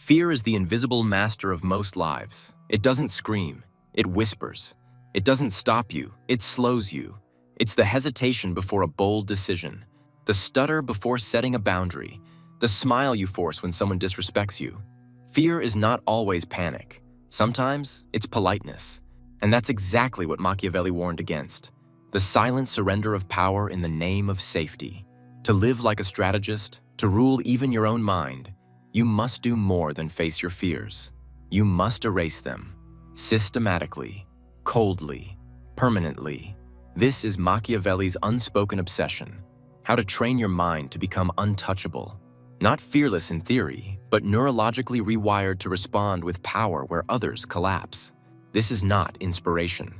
Fear is the invisible master of most lives. It doesn't scream, it whispers. It doesn't stop you, it slows you. It's the hesitation before a bold decision, the stutter before setting a boundary, the smile you force when someone disrespects you. Fear is not always panic. Sometimes it's politeness. And that's exactly what Machiavelli warned against. The silent surrender of power in the name of safety. To live like a strategist, to rule even your own mind, you must do more than face your fears. You must erase them. Systematically, coldly, permanently. This is Machiavelli's unspoken obsession. How to train your mind to become untouchable. Not fearless in theory, but neurologically rewired to respond with power where others collapse. This is not inspiration.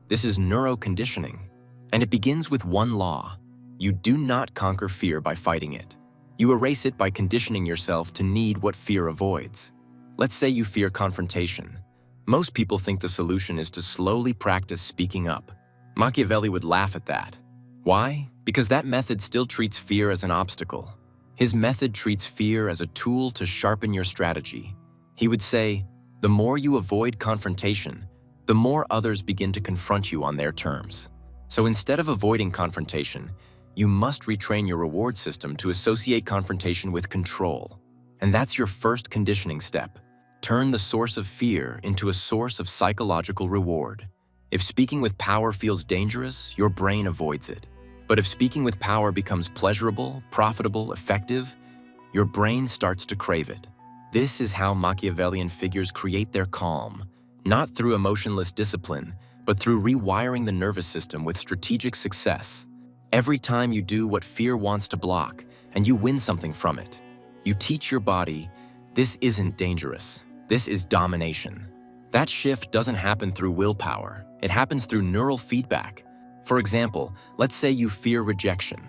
This is neuro-conditioning. And it begins with one law. You do not conquer fear by fighting it. You erase it by conditioning yourself to need what fear avoids. Let's say you fear confrontation. Most people think the solution is to slowly practice speaking up. Machiavelli would laugh at that. Why? Because that method still treats fear as an obstacle. His method treats fear as a tool to sharpen your strategy. He would say, the more you avoid confrontation, the more others begin to confront you on their terms. So instead of avoiding confrontation, you must retrain your reward system to associate confrontation with control. And that's your first conditioning step. Turn the source of fear into a source of psychological reward. If speaking with power feels dangerous, your brain avoids it. But if speaking with power becomes pleasurable, profitable, effective, your brain starts to crave it. This is how Machiavellian figures create their calm, not through emotionless discipline, but through rewiring the nervous system with strategic success. Every time you do what fear wants to block, and you win something from it, you teach your body, this isn't dangerous, this is domination. That shift doesn't happen through willpower, it happens through neural feedback. For example, let's say you fear rejection.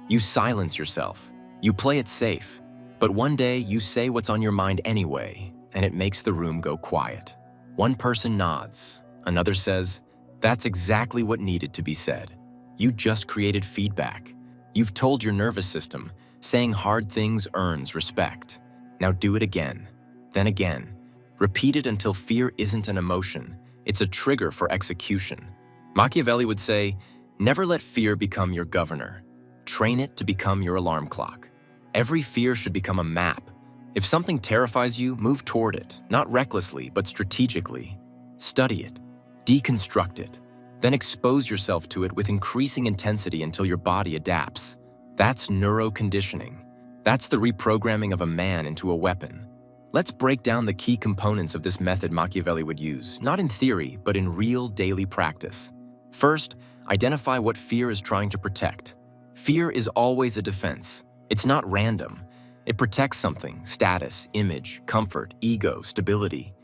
You silence yourself, you play it safe, but one day you say what's on your mind anyway, and it makes the room go quiet. One person nods, another says, that's exactly what needed to be said. You just created feedback. You've told your nervous system, saying hard things earns respect. Now do it again, then again. Repeat it until fear isn't an emotion, it's a trigger for execution. Machiavelli would say, never let fear become your governor. Train it to become your alarm clock. Every fear should become a map. If something terrifies you, move toward it, not recklessly, but strategically. Study it, deconstruct it, then expose yourself to it with increasing intensity until your body adapts. That's neuro-conditioning. That's the reprogramming of a man into a weapon. Let's break down the key components of this method Machiavelli would use, not in theory, but in real daily practice. First, identify what fear is trying to protect. Fear is always a defense. It's not random. It protects something: status, image, comfort, ego, stability.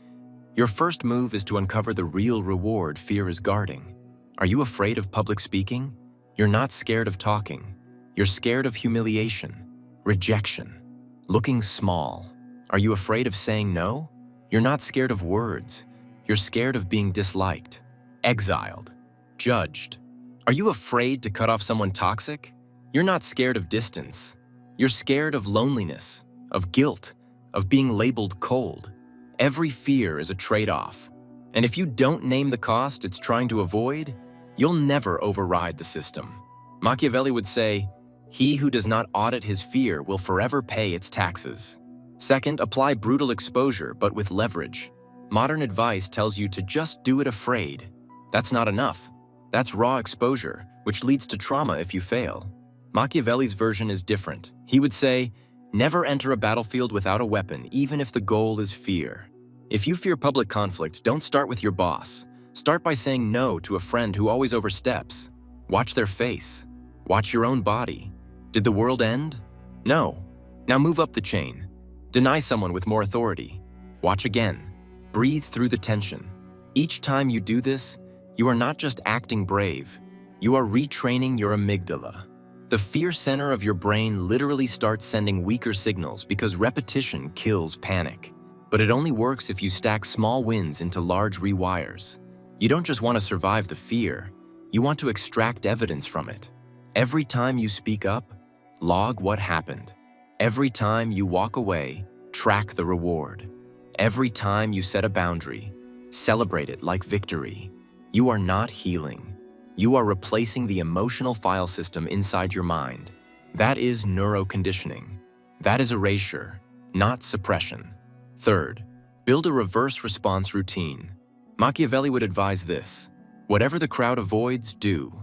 Your first move is to uncover the real reward fear is guarding. Are you afraid of public speaking? You're not scared of talking. You're scared of humiliation, rejection, looking small. Are you afraid of saying no? You're not scared of words. You're scared of being disliked, exiled, judged. Are you afraid to cut off someone toxic? You're not scared of distance. You're scared of loneliness, of guilt, of being labeled cold. Every fear is a trade-off. And if you don't name the cost it's trying to avoid, you'll never override the system. Machiavelli would say, he who does not audit his fear will forever pay its taxes. Second, apply brutal exposure, but with leverage. Modern advice tells you to just do it afraid. That's not enough. That's raw exposure, which leads to trauma if you fail. Machiavelli's version is different. He would say, never enter a battlefield without a weapon, even if the goal is fear. If you fear public conflict, don't start with your boss. Start by saying no to a friend who always oversteps. Watch their face. Watch your own body. Did the world end? No. Now move up the chain. Deny someone with more authority. Watch again. Breathe through the tension. Each time you do this, you are not just acting brave. You are retraining your amygdala. The fear center of your brain literally starts sending weaker signals because repetition kills panic. But it only works if you stack small wins into large rewires. You don't just want to survive the fear, you want to extract evidence from it. Every time you speak up, log what happened. Every time you walk away, track the reward. Every time you set a boundary, celebrate it like victory. You are not healing. You are replacing the emotional file system inside your mind. That is neuro-conditioning. That is erasure, not suppression. Third, build a reverse response routine. Machiavelli would advise this: whatever the crowd avoids, do.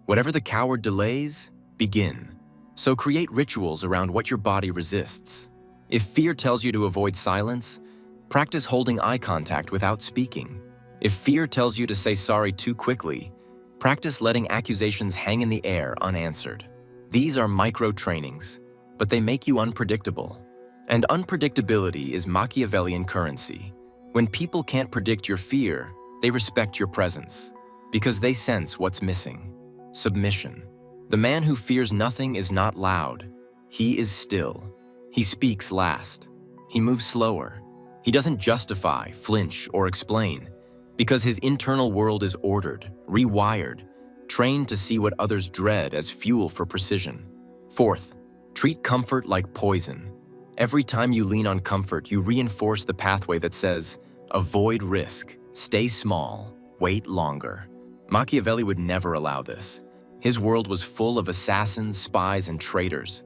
Whatever the coward delays, begin. So create rituals around what your body resists. If fear tells you to avoid silence, practice holding eye contact without speaking. If fear tells you to say sorry too quickly, practice letting accusations hang in the air unanswered. These are micro-trainings, but they make you unpredictable. And unpredictability is Machiavellian currency. When people can't predict your fear, they respect your presence, because they sense what's missing. Submission. The man who fears nothing is not loud. He is still. He speaks last. He moves slower. He doesn't justify, flinch, or explain, because his internal world is ordered, rewired, trained to see what others dread as fuel for precision. Fourth, treat comfort like poison. Every time you lean on comfort, you reinforce the pathway that says, avoid risk, stay small, wait longer. Machiavelli would never allow this. His world was full of assassins, spies, and traitors.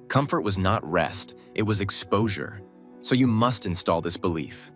Comfort was not rest, it was exposure. So you must install this belief.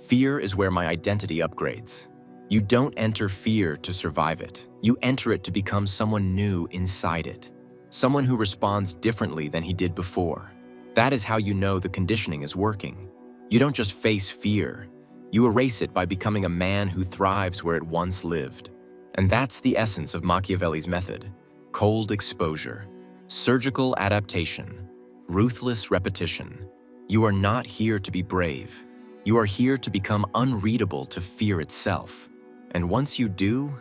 Fear is where my identity upgrades. You don't enter fear to survive it. You enter it to become someone new inside it. Someone who responds differently than he did before. That is how you know the conditioning is working. You don't just face fear. You erase it by becoming a man who thrives where it once lived. And that's the essence of Machiavelli's method. Cold exposure, surgical adaptation, ruthless repetition. You are not here to be brave. You are here to become unreadable to fear itself. And once you do,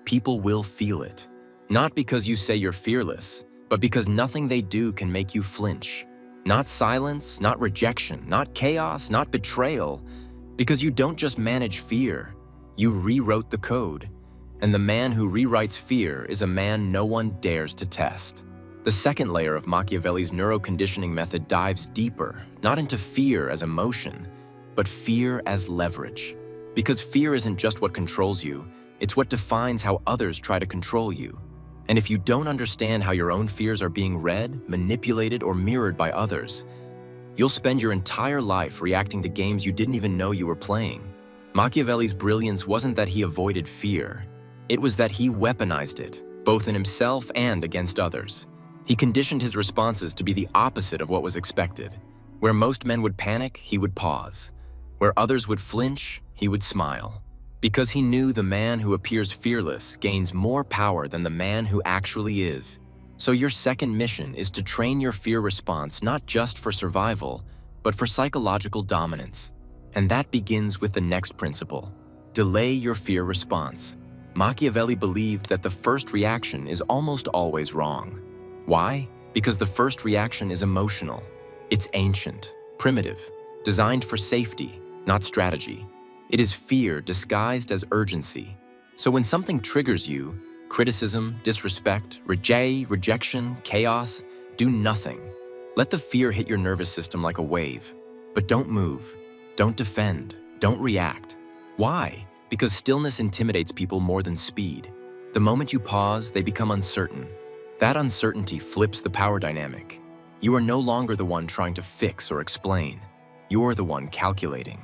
people will feel it. Not because you say you're fearless, but because nothing they do can make you flinch. Not silence, not rejection, not chaos, not betrayal. Because you don't just manage fear, you rewrote the code. And the man who rewrites fear is a man no one dares to test. The second layer of Machiavelli's neuro-conditioning method dives deeper, not into fear as emotion, but fear as leverage. Because fear isn't just what controls you, it's what defines how others try to control you. And if you don't understand how your own fears are being read, manipulated, or mirrored by others, you'll spend your entire life reacting to games you didn't even know you were playing. Machiavelli's brilliance wasn't that he avoided fear. It was that he weaponized it, both in himself and against others. He conditioned his responses to be the opposite of what was expected. Where most men would panic, he would pause. Where others would flinch, he would smile. Because he knew the man who appears fearless gains more power than the man who actually is. So your second mission is to train your fear response not just for survival, but for psychological dominance. And that begins with the next principle: delay your fear response. Machiavelli believed that the first reaction is almost always wrong. Why? Because the first reaction is emotional. It's ancient, primitive, designed for safety, not strategy. It is fear disguised as urgency. So when something triggers you, criticism, disrespect, rejection, chaos, do nothing. Let the fear hit your nervous system like a wave. But don't move, don't defend, don't react. Why? Because stillness intimidates people more than speed. The moment you pause, they become uncertain. That uncertainty flips the power dynamic. You are no longer the one trying to fix or explain. You're the one calculating.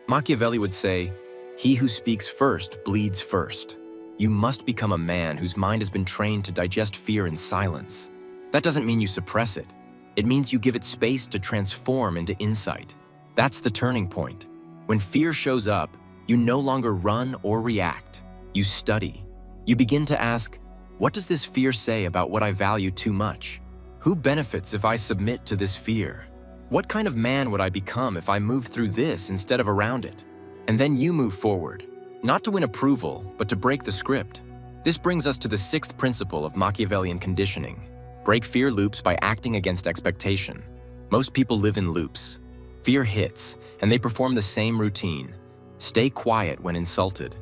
Machiavelli would say, "He who speaks first bleeds first." You must become a man whose mind has been trained to digest fear in silence. That doesn't mean you suppress it. It means you give it space to transform into insight. That's the turning point. When fear shows up, you no longer run or react. You study. You begin to ask, what does this fear say about what I value too much? Who benefits if I submit to this fear? What kind of man would I become if I moved through this instead of around it? And then you move forward, not to win approval, but to break the script. This brings us to the sixth principle of Machiavellian conditioning. Break fear loops by acting against expectation. Most people live in loops. Fear hits, and they perform the same routine. Stay quiet when insulted.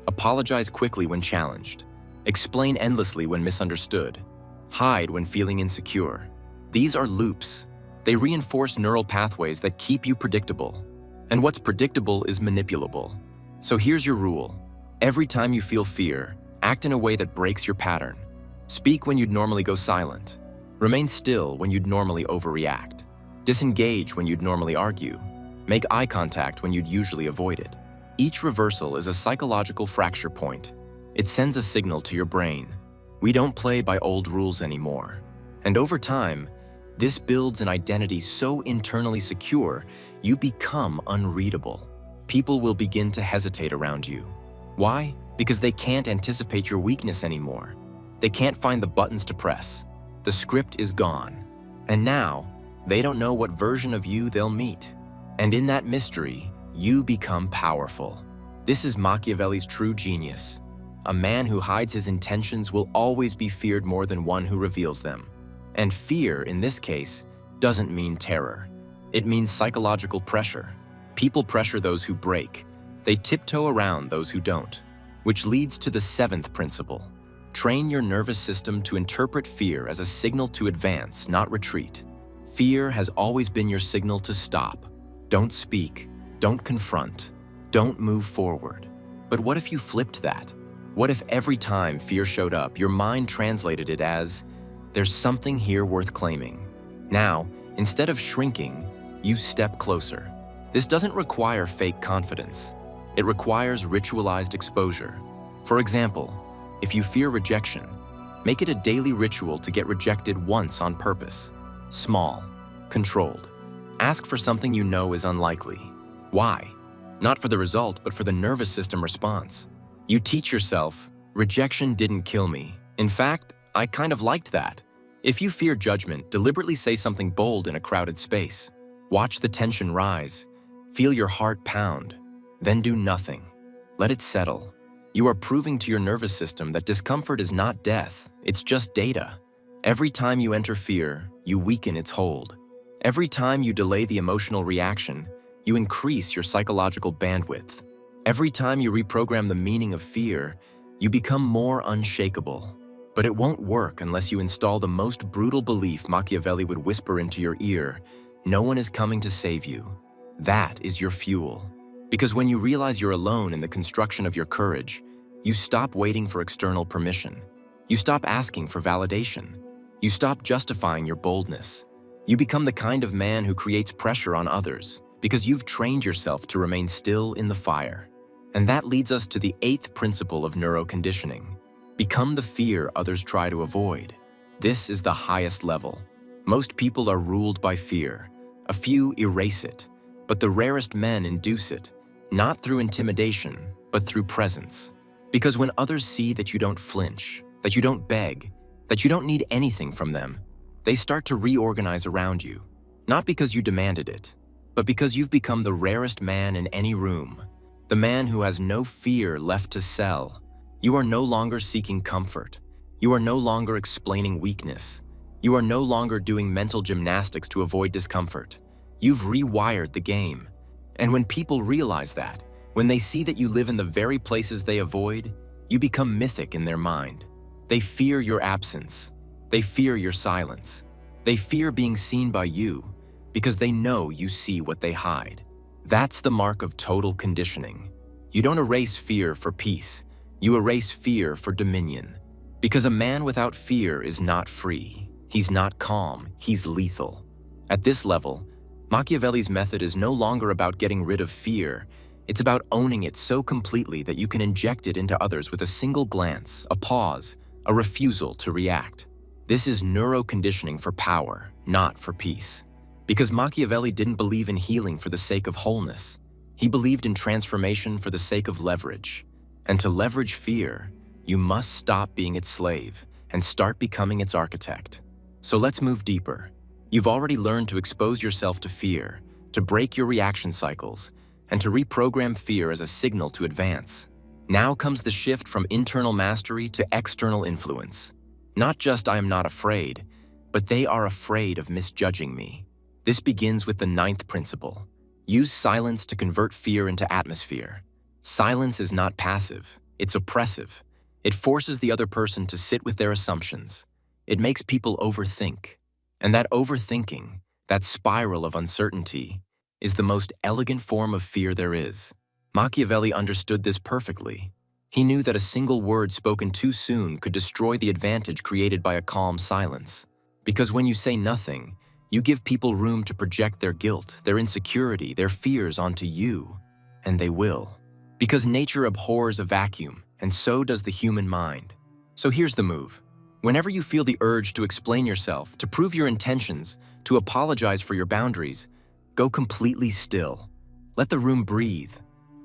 Apologize quickly when challenged. Explain endlessly when misunderstood. Hide when feeling insecure. These are loops. They reinforce neural pathways that keep you predictable. And what's predictable is manipulable. So here's your rule. Every time you feel fear, act in a way that breaks your pattern. Speak when you'd normally go silent. Remain still when you'd normally overreact. Disengage when you'd normally argue. Make eye contact when you'd usually avoid it. Each reversal is a psychological fracture point. It sends a signal to your brain. We don't play by old rules anymore. And over time, this builds an identity so internally secure, you become unreadable. People will begin to hesitate around you. Why? Because they can't anticipate your weakness anymore. They can't find the buttons to press. The script is gone. And now, they don't know what version of you they'll meet. And in that mystery, you become powerful. This is Machiavelli's true genius. A man who hides his intentions will always be feared more than one who reveals them. And fear, in this case, doesn't mean terror. It means psychological pressure. People pressure those who break. They tiptoe around those who don't. Which leads to the 7th principle. Train your nervous system to interpret fear as a signal to advance, not retreat. Fear has always been your signal to stop. Don't speak. Don't confront. Don't move forward. But what if you flipped that? What if every time fear showed up, your mind translated it as, there's something here worth claiming? Now, instead of shrinking, you step closer. This doesn't require fake confidence. It requires ritualized exposure. For example, if you fear rejection, make it a daily ritual to get rejected once on purpose. Small, controlled. Ask for something you know is unlikely. Why? Not for the result, but for the nervous system response. You teach yourself, rejection didn't kill me. In fact, I kind of liked that. If you fear judgment, deliberately say something bold in a crowded space. Watch the tension rise. Feel your heart pound. Then do nothing. Let it settle. You are proving to your nervous system that discomfort is not death, it's just data. Every time you enter fear, you weaken its hold. Every time you delay the emotional reaction, you increase your psychological bandwidth. Every time you reprogram the meaning of fear, you become more unshakable. But it won't work unless you install the most brutal belief Machiavelli would whisper into your ear: no one is coming to save you. That is your fuel. Because when you realize you're alone in the construction of your courage, you stop waiting for external permission. You stop asking for validation. You stop justifying your boldness. You become the kind of man who creates pressure on others because you've trained yourself to remain still in the fire. And that leads us to the 8th principle of neuro-conditioning. Become the fear others try to avoid. This is the highest level. Most people are ruled by fear. A few erase it, but the rarest men induce it, not through intimidation, but through presence. Because when others see that you don't flinch, that you don't beg, that you don't need anything from them, they start to reorganize around you. Not because you demanded it, but because you've become the rarest man in any room. The man who has no fear left to sell. You are no longer seeking comfort. You are no longer explaining weakness. You are no longer doing mental gymnastics to avoid discomfort. You've rewired the game. And when people realize that, when they see that you live in the very places they avoid, you become mythic in their mind. They fear your absence. They fear your silence. They fear being seen by you because they know you see what they hide. That's the mark of total conditioning. You don't erase fear for peace. You erase fear for dominion. Because a man without fear is not free. He's not calm. He's lethal. At this level, Machiavelli's method is no longer about getting rid of fear. It's about owning it so completely that you can inject it into others with a single glance, a pause, a refusal to react. This is neuro-conditioning for power, not for peace. Because Machiavelli didn't believe in healing for the sake of wholeness. He believed in transformation for the sake of leverage. And to leverage fear, you must stop being its slave and start becoming its architect. So let's move deeper. You've already learned to expose yourself to fear, to break your reaction cycles, and to reprogram fear as a signal to advance. Now comes the shift from internal mastery to external influence. Not just I am not afraid, but they are afraid of misjudging me. This begins with the 9th principle. Use silence to convert fear into atmosphere. Silence is not passive, it's oppressive. It forces the other person to sit with their assumptions. It makes people overthink. And that overthinking, that spiral of uncertainty, is the most elegant form of fear there is. Machiavelli understood this perfectly. He knew that a single word spoken too soon could destroy the advantage created by a calm silence. Because when you say nothing, you give people room to project their guilt, their insecurity, their fears onto you. And they will. Because nature abhors a vacuum, and so does the human mind. So here's the move. Whenever you feel the urge to explain yourself, to prove your intentions, to apologize for your boundaries, go completely still. Let the room breathe.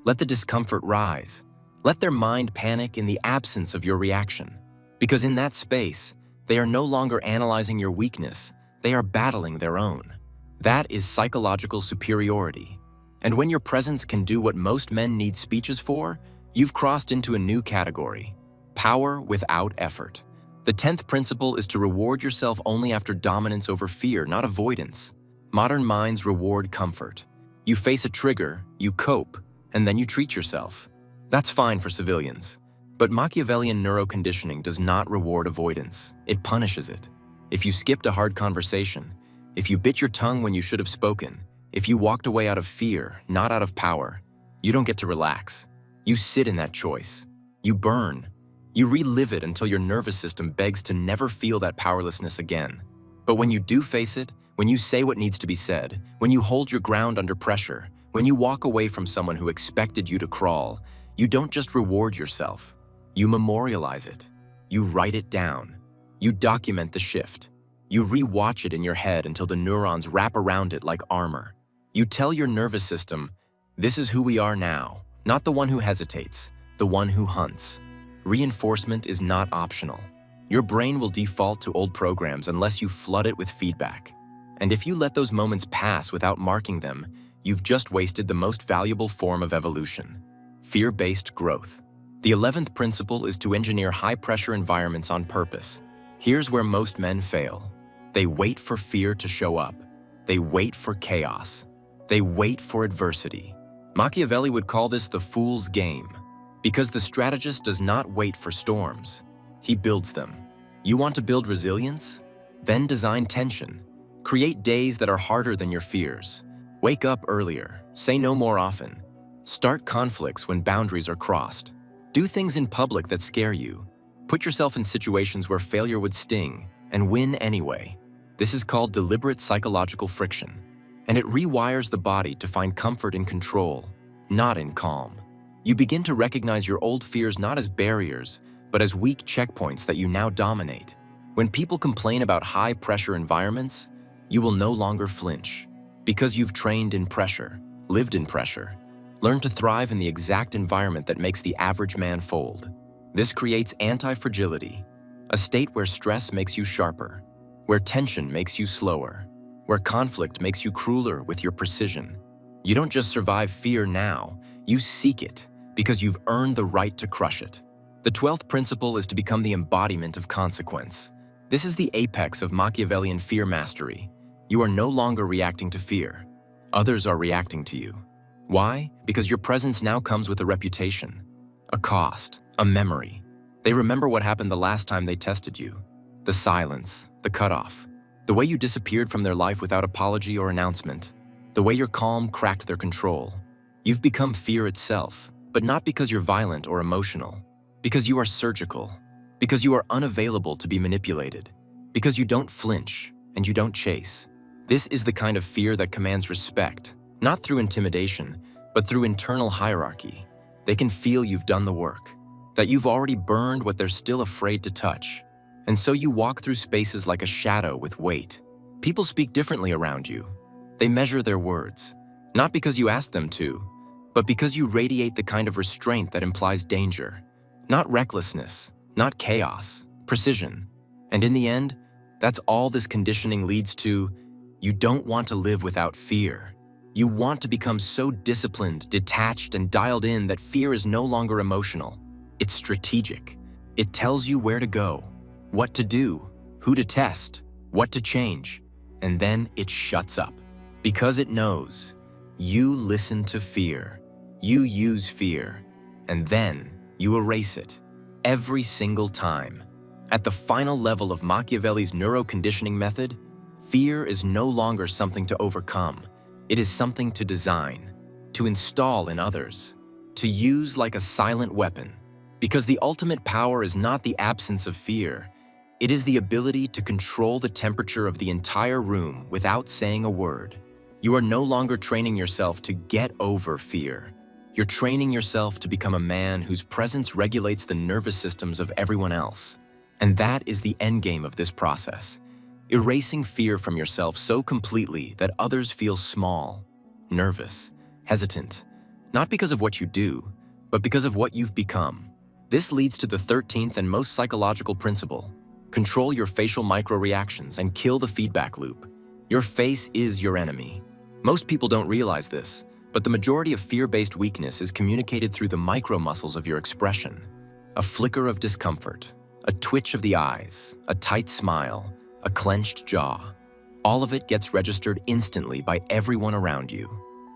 Let the discomfort rise. Let their mind panic in the absence of your reaction. Because in that space, they are no longer analyzing your weakness, they are battling their own. That is psychological superiority. And when your presence can do what most men need speeches for, you've crossed into a new category: power without effort. The 10th principle is to reward yourself only after dominance over fear, not avoidance. Modern minds reward comfort. You face a trigger, you cope, and then you treat yourself. That's fine for civilians. But Machiavellian neuroconditioning does not reward avoidance. It punishes it. If you skipped a hard conversation, if you bit your tongue when you should have spoken, if you walked away out of fear, not out of power, you don't get to relax. You sit in that choice. You burn. You relive it until your nervous system begs to never feel that powerlessness again. But when you do face it, when you say what needs to be said, when you hold your ground under pressure, when you walk away from someone who expected you to crawl, you don't just reward yourself. You memorialize it. You write it down. You document the shift. You re-watch it in your head until the neurons wrap around it like armor. You tell your nervous system, this is who we are now, not the one who hesitates, the one who hunts. Reinforcement is not optional. Your brain will default to old programs unless you flood it with feedback. And if you let those moments pass without marking them, you've just wasted the most valuable form of evolution: fear-based growth. The 11th principle is to engineer high-pressure environments on purpose. Here's where most men fail. They wait for fear to show up. They wait for chaos. They wait for adversity. Machiavelli would call this the fool's game, because the strategist does not wait for storms. He builds them. You want to build resilience? Then design tension. Create days that are harder than your fears. Wake up earlier. Say no more often. Start conflicts when boundaries are crossed. Do things in public that scare you. Put yourself in situations where failure would sting, and win anyway. This is called deliberate psychological friction, and it rewires the body to find comfort in control, not in calm. You begin to recognize your old fears not as barriers, but as weak checkpoints that you now dominate. When people complain about high-pressure environments, you will no longer flinch, because you've trained in pressure, lived in pressure. Learn to thrive in the exact environment that makes the average man fold. This creates anti-fragility, a state where stress makes you sharper, where tension makes you slower, where conflict makes you crueler with your precision. You don't just survive fear now, you seek it, because you've earned the right to crush it. The 12th principle is to become the embodiment of consequence. This is the apex of Machiavellian fear mastery. You are no longer reacting to fear. Others are reacting to you. Why? Because your presence now comes with a reputation, a cost, a memory. They remember what happened the last time they tested you. The silence, the cutoff, the way you disappeared from their life without apology or announcement, the way your calm cracked their control. You've become fear itself, but not because you're violent or emotional, because you are surgical, because you are unavailable to be manipulated, because you don't flinch and you don't chase. This is the kind of fear that commands respect, not through intimidation, but through internal hierarchy. They can feel you've done the work, that you've already burned what they're still afraid to touch. And so you walk through spaces like a shadow with weight. People speak differently around you. They measure their words, not because you ask them to, but because you radiate the kind of restraint that implies danger. Not recklessness, not chaos, precision. And in the end, that's all this conditioning leads to. You don't want to live without fear. You want to become so disciplined, detached, and dialed in that fear is no longer emotional. It's strategic. It tells you where to go, what to do, who to test, what to change, and then it shuts up. Because it knows. You listen to fear. You use fear. And then you erase it. Every single time. At the final level of Machiavelli's neuro-conditioning method, fear is no longer something to overcome. It is something to design, to install in others, to use like a silent weapon. Because the ultimate power is not the absence of fear, it is the ability to control the temperature of the entire room without saying a word. You are no longer training yourself to get over fear. You're training yourself to become a man whose presence regulates the nervous systems of everyone else. And that is the endgame of this process. Erasing fear from yourself so completely that others feel small, nervous, hesitant, not because of what you do, but because of what you've become. This leads to the 13th and most psychological principle. Control your facial microreactions and kill the feedback loop. Your face is your enemy. Most people don't realize this, but the majority of fear-based weakness is communicated through the micro-muscles of your expression. A flicker of discomfort, a twitch of the eyes, a tight smile, a clenched jaw. All of it gets registered instantly by everyone around you.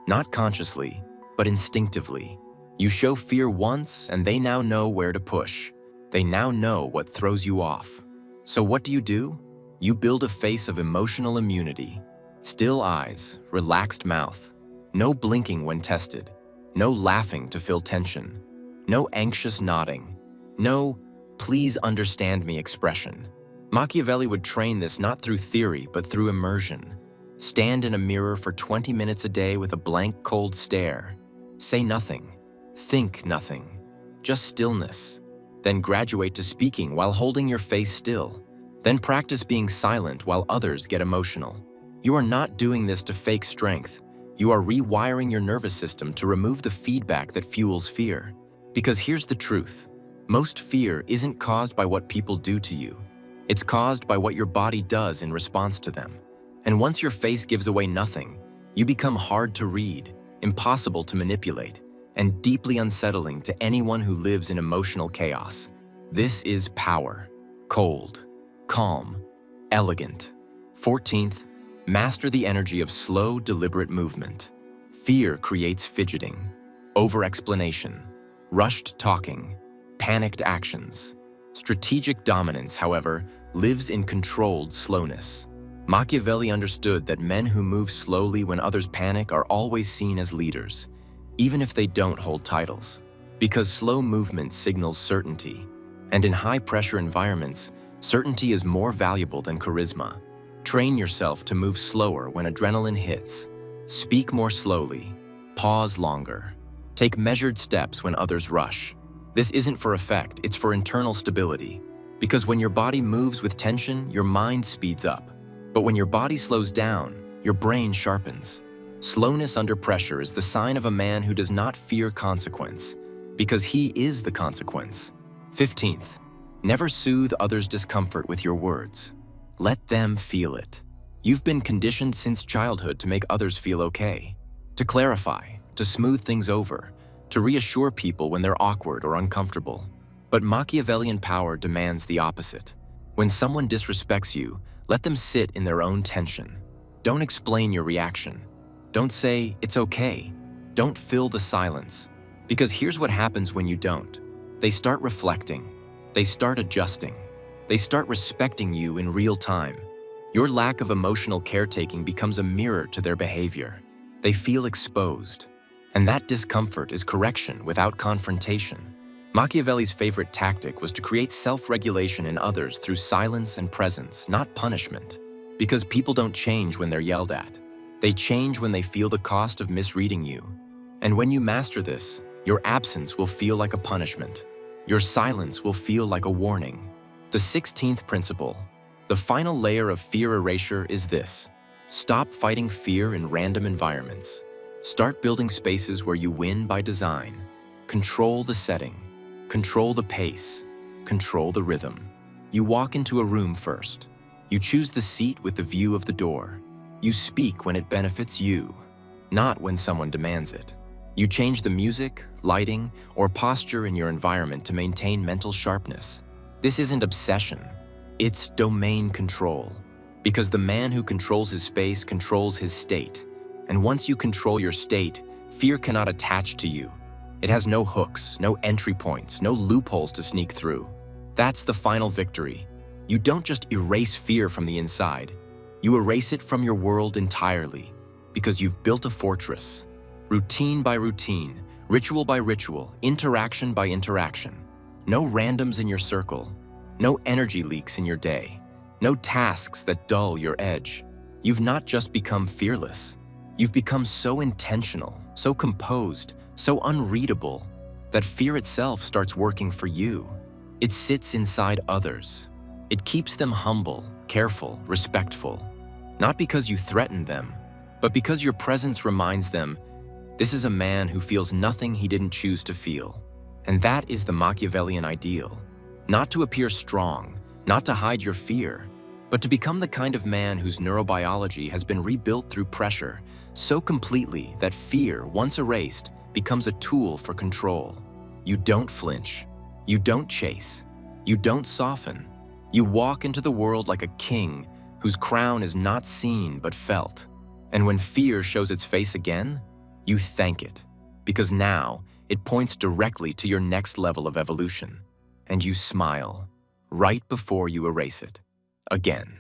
Not consciously, but instinctively. You show fear once and they now know where to push. They now know what throws you off. So what do? You build a face of emotional immunity. Still eyes, relaxed mouth. No blinking when tested. No laughing to fill tension. No anxious nodding. No, please understand me expression. Machiavelli would train this not through theory, but through immersion. Stand in a mirror for 20 minutes a day with a blank, cold stare. Say nothing. Think nothing. Just stillness. Then graduate to speaking while holding your face still. Then practice being silent while others get emotional. You are not doing this to fake strength. You are rewiring your nervous system to remove the feedback that fuels fear. Because here's the truth. Most fear isn't caused by what people do to you. It's caused by what your body does in response to them. And once your face gives away nothing, you become hard to read, impossible to manipulate, and deeply unsettling to anyone who lives in emotional chaos. This is power. Cold, calm, elegant. 14th, master the energy of slow, deliberate movement. Fear creates fidgeting, over-explanation, rushed talking, panicked actions. Strategic dominance, however, lives in controlled slowness. Machiavelli understood that men who move slowly when others panic are always seen as leaders, even if they don't hold titles. Because slow movement signals certainty, and in high-pressure environments, certainty is more valuable than charisma. Train yourself to move slower when adrenaline hits. Speak more slowly. Pause longer. Take measured steps when others rush. This isn't for effect, it's for internal stability. Because when your body moves with tension, your mind speeds up. But when your body slows down, your brain sharpens. Slowness under pressure is the sign of a man who does not fear consequence, because he is the consequence. 15th, never soothe others' discomfort with your words. Let them feel it. You've been conditioned since childhood to make others feel okay, to clarify, to smooth things over, to reassure people when they're awkward or uncomfortable. But Machiavellian power demands the opposite. When someone disrespects you, let them sit in their own tension. Don't explain your reaction. Don't say, it's okay. Don't fill the silence. Because here's what happens when you don't. They start reflecting. They start adjusting. They start respecting you in real time. Your lack of emotional caretaking becomes a mirror to their behavior. They feel exposed. And that discomfort is correction without confrontation. Machiavelli's favorite tactic was to create self-regulation in others through silence and presence, not punishment. Because people don't change when they're yelled at. They change when they feel the cost of misreading you. And when you master this, your absence will feel like a punishment. Your silence will feel like a warning. The 16th principle, the final layer of fear erasure, is this. Stop fighting fear in random environments. Start building spaces where you win by design. Control the setting. Control the pace. Control the rhythm. You walk into a room first. You choose the seat with the view of the door. You speak when it benefits you, not when someone demands it. You change the music, lighting, or posture in your environment to maintain mental sharpness. This isn't obsession, it's domain control. Because the man who controls his space controls his state. And once you control your state, fear cannot attach to you. It has no hooks, no entry points, no loopholes to sneak through. That's the final victory. You don't just erase fear from the inside. You erase it from your world entirely. Because you've built a fortress. Routine by routine, ritual by ritual, interaction by interaction. No randoms in your circle. No energy leaks in your day. No tasks that dull your edge. You've not just become fearless. You've become so intentional, so composed, so unreadable, that fear itself starts working for you. It sits inside others. It keeps them humble, careful, respectful. Not because you threaten them, but because your presence reminds them, this is a man who feels nothing he didn't choose to feel. And that is the Machiavellian ideal. Not to appear strong, not to hide your fear, but to become the kind of man whose neurobiology has been rebuilt through pressure so completely that fear, once erased, becomes a tool for control. You don't flinch. You don't chase. You don't soften. You walk into the world like a king whose crown is not seen but felt. And when fear shows its face again, you thank it, because now it points directly to your next level of evolution, and you smile right before you erase it again.